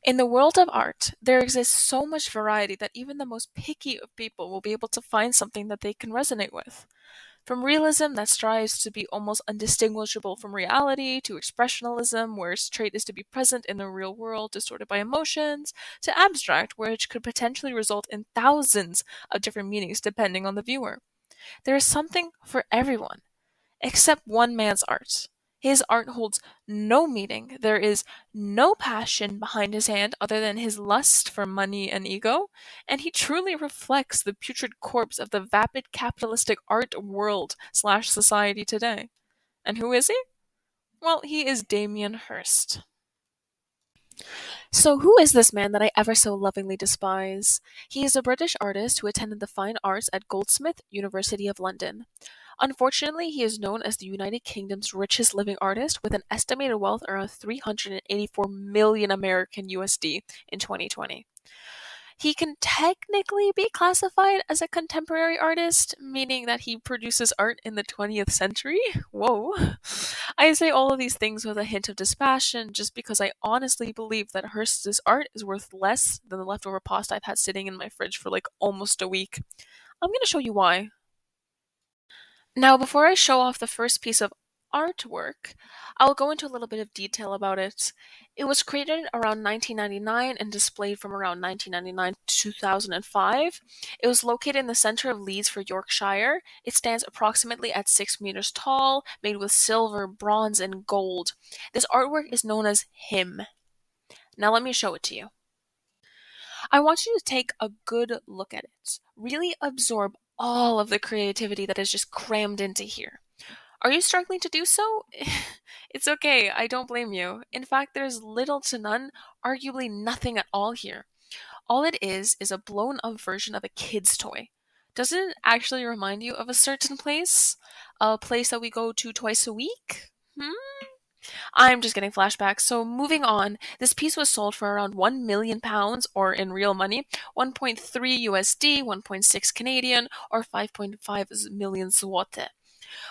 In the world of art, there exists so much variety that even the most picky of people will be able to find something that they can resonate with. From realism that strives to be almost undistinguishable from reality, to expressionism, where its trait is to be present in the real world, distorted by emotions, to abstract, which could potentially result in thousands of different meanings depending on the viewer. There is something for everyone, except one man's art. His art holds no meaning. There is no passion behind his hand other than his lust for money and ego, and he truly reflects the putrid corpse of the vapid capitalistic art world slash society today. And who is he? Well, he is Damien Hirst. So, who is this man that I ever so lovingly despise? He is a British artist who attended the fine arts at Goldsmith, University of London. Unfortunately, he is known as the United Kingdom's richest living artist with an estimated wealth around 384 million American USD in 2020. He can technically be classified as a contemporary artist, meaning that he produces art in the 20th century. Whoa. I say all of these things with a hint of dispassion just because I honestly believe that Hirst's art is worth less than the leftover pasta I've had sitting in my fridge for like almost a week. I'm going to show you why. Now, before I show off the first piece of artwork, I'll go into a little bit of detail about it. It was created around 1999 and displayed from around 1999 to 2005. It was located in the center of Leeds for Yorkshire. It stands approximately at 6 meters tall, made with silver, bronze, and gold. This artwork is known as Him. Now, let me show it to you. I want you to take a good look at it. Really absorb all of the creativity that is just crammed into here. Are you struggling to do so? It's okay, I don't blame you. In fact, there's little to none, arguably nothing at all here. All it is a blown up version of a kid's toy. Doesn't it actually remind you of a certain place? A place that we go to twice a week? Hmm? I'm just getting flashbacks. So moving on, this piece was sold for around 1 million pounds, or in real money, 1.3 USD, 1.6 Canadian, or 5.5 million zloty.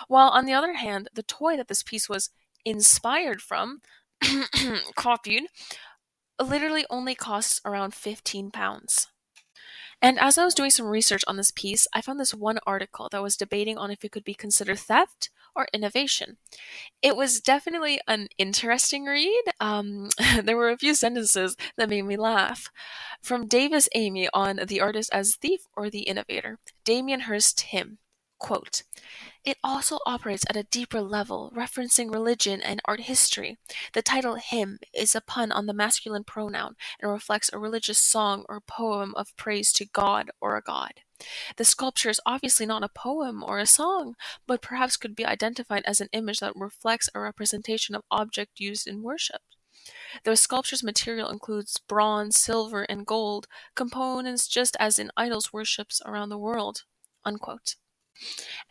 While on the other hand, the toy that this piece was inspired from, copied, literally only costs around £15. And as I was doing some research on this piece, I found this one article that was debating on if it could be considered theft or innovation. It was definitely an interesting read. There were a few sentences that made me laugh. From Davis Amy on The Artist as Thief or the Innovator, Damien Hirst him. Quote, it also operates at a deeper level, referencing religion and art history. The title hymn is a pun on the masculine pronoun and reflects a religious song or poem of praise to God or a god. The sculpture is obviously not a poem or a song, but perhaps could be identified as an image that reflects a representation of object used in worship. The sculpture's material includes bronze, silver, and gold, components just as in idols worships around the world. Unquote.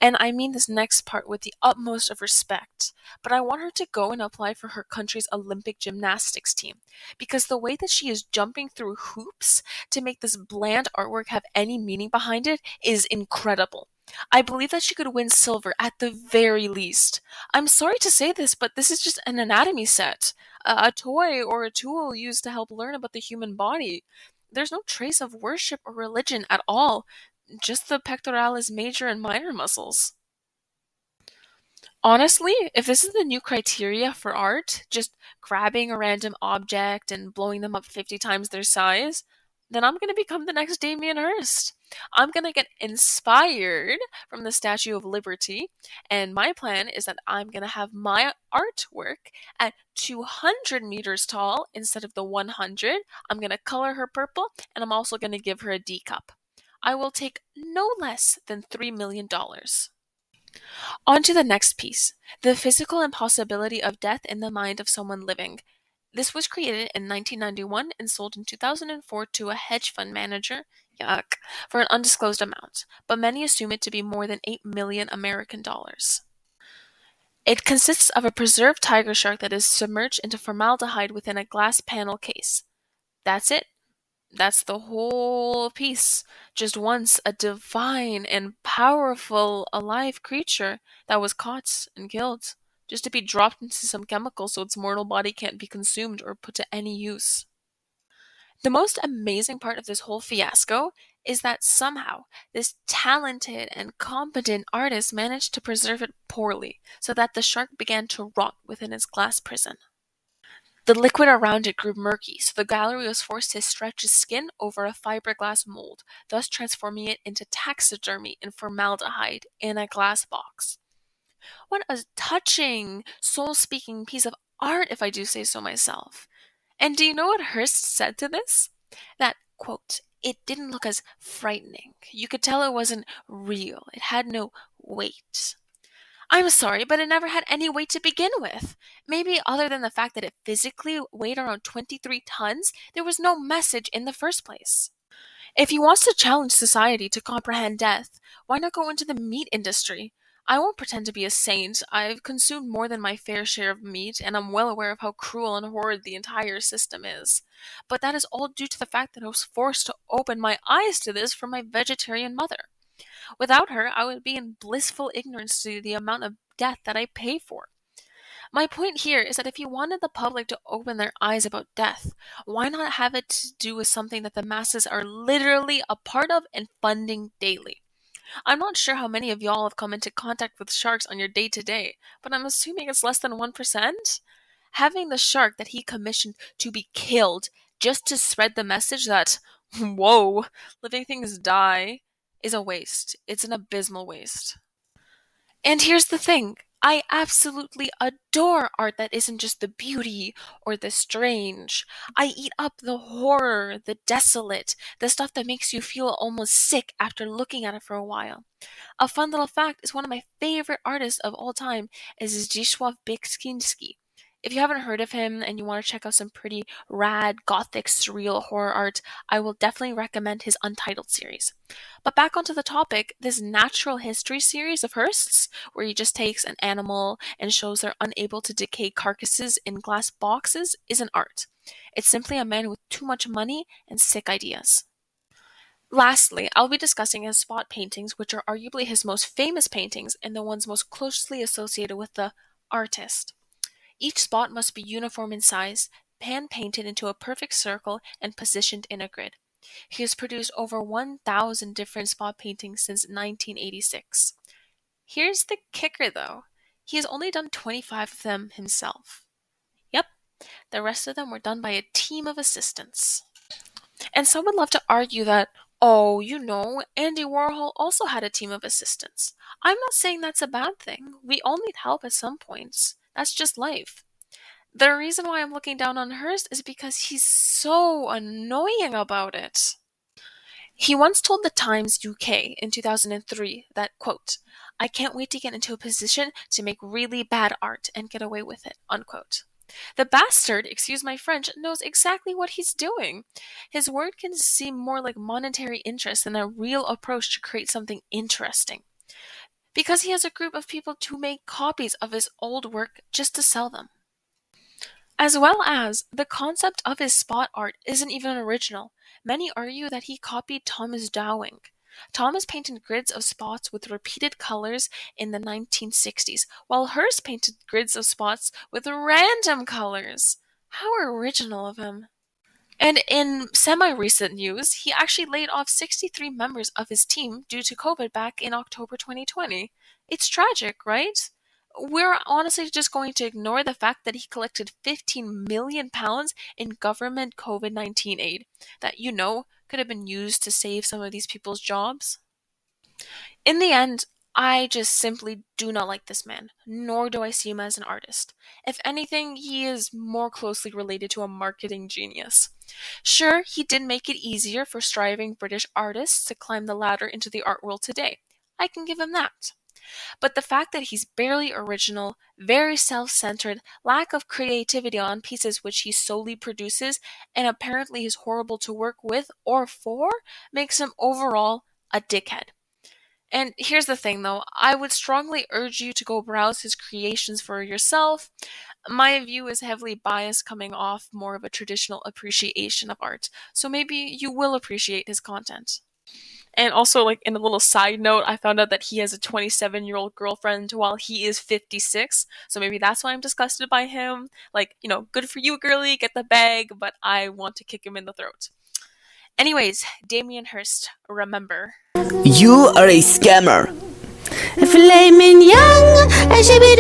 And I mean this next part with the utmost of respect, but I want her to go and apply for her country's Olympic gymnastics team because the way that she is jumping through hoops to make this bland artwork have any meaning behind it is incredible. I believe that she could win silver at the very least. I'm sorry to say this, but this is just an anatomy set, a toy or a tool used to help learn about the human body. There's no trace of worship or religion at all, just the pectoralis major and minor muscles. Honestly, if this is the new criteria for art, just grabbing a random object and blowing them up 50 times their size, then I'm going to become the next Damien Hirst. I'm going to get inspired from the Statue of Liberty, and my plan is that I'm going to have my artwork at 200 meters tall instead of the 100. I'm going to color her purple, and I'm also going to give her a D cup. I will take no less than $3 million. On to the next piece, the physical impossibility of death in the mind of someone living. This was created in 1991 and sold in 2004 to a hedge fund manager, yuck, for an undisclosed amount, but many assume it to be more than 8 million American dollars. It consists of a preserved tiger shark that is submerged into formaldehyde within a glass panel case. That's it. That's the whole piece. Just once a divine and powerful alive creature that was caught and killed, just to be dropped into some chemical so its mortal body can't be consumed or put to any use. The most amazing part of this whole fiasco is that somehow this talented and competent artist managed to preserve it poorly, so that the shark began to rot within its glass prison. The liquid around it grew murky, so the gallery was forced to stretch its skin over a fiberglass mold, thus transforming it into taxidermy in formaldehyde in a glass box. What a touching, soul speaking piece of art, if I do say so myself. And do you know what Hirst said to this? That, quote, it didn't look as frightening. You could tell it wasn't real. It had no weight. I'm sorry, but it never had any weight to begin with. Maybe other than the fact that it physically weighed around 23 tons, there was no message in the first place. If he wants to challenge society to comprehend death, why not go into the meat industry? I won't pretend to be a saint. I've consumed more than my fair share of meat, and I'm well aware of how cruel and horrid the entire system is. But that is all due to the fact that I was forced to open my eyes to this from my vegetarian mother. Without her, I would be in blissful ignorance to the amount of death that I pay for. My point here is that if you wanted the public to open their eyes about death, why not have it to do with something that the masses are literally a part of and funding daily? I'm not sure how many of y'all have come into contact with sharks on your day to day, but I'm assuming it's less than 1%. Having the shark that he commissioned to be killed just to spread the message that, whoa, living things die, is a waste. It's an abysmal waste. And here's the thing. I absolutely adore art that isn't just the beauty or the strange. I eat up the horror, the desolate, the stuff that makes you feel almost sick after looking at it for a while. A fun little fact is one of my favorite artists of all time is Zdzisław Beksiński. If you haven't heard of him and you want to check out some pretty rad, gothic, surreal horror art, I will definitely recommend his Untitled series. But back onto the topic, this natural history series of Hirst's, where he just takes an animal and shows their unable to decay carcasses in glass boxes, is an art. It's simply a man with too much money and sick ideas. Lastly, I'll be discussing his spot paintings, which are arguably his most famous paintings and the ones most closely associated with the artist. Each spot must be uniform in size, hand painted into a perfect circle, and positioned in a grid. He has produced over 1,000 different spot paintings since 1986. Here's the kicker though. He has only done 25 of them himself. Yep, the rest of them were done by a team of assistants. And some would love to argue that, oh, Andy Warhol also had a team of assistants. I'm not saying that's a bad thing. We all need help at some points. That's just life. The reason why I'm looking down on Hirst is because he's so annoying about it. He once told the Times UK in 2003 that, quote, I can't wait to get into a position to make really bad art and get away with it, unquote. The bastard, excuse my French, knows exactly what he's doing. His word can seem more like monetary interest than a real approach to create something interesting. Because he has a group of people to make copies of his old work just to sell them. As well as, the concept of his spot art isn't even original. Many argue that he copied Thomas Dowing. Thomas painted grids of spots with repeated colors in the 1960s, while Hirst painted grids of spots with random colors. How original of him. And in semi-recent news, he actually laid off 63 members of his team due to COVID back in October 2020. It's tragic, right? We're honestly just going to ignore the fact that he collected £15 million in government COVID-19 aid that, could have been used to save some of these people's jobs. In the end, I just simply do not like this man, nor do I see him as an artist. If anything, he is more closely related to a marketing genius. Sure, he did make it easier for striving British artists to climb the ladder into the art world today. I can give him that. But the fact that he's barely original, very self-centered, lack of creativity on pieces which he solely produces, and apparently is horrible to work with or for, makes him overall a dickhead. And here's the thing though, I would strongly urge you to go browse his creations for yourself. My view is heavily biased coming off more of a traditional appreciation of art, so maybe you will appreciate his content. And also, like, in a little side note, I found out that he has a 27-year-old girlfriend while he is 56. So maybe that's why I'm disgusted by him. Like, good for you, girly, get the bag, but I want to kick him in the throat. Anyways, Damien Hirst, remember. You are a scammer. Flaming young, I should be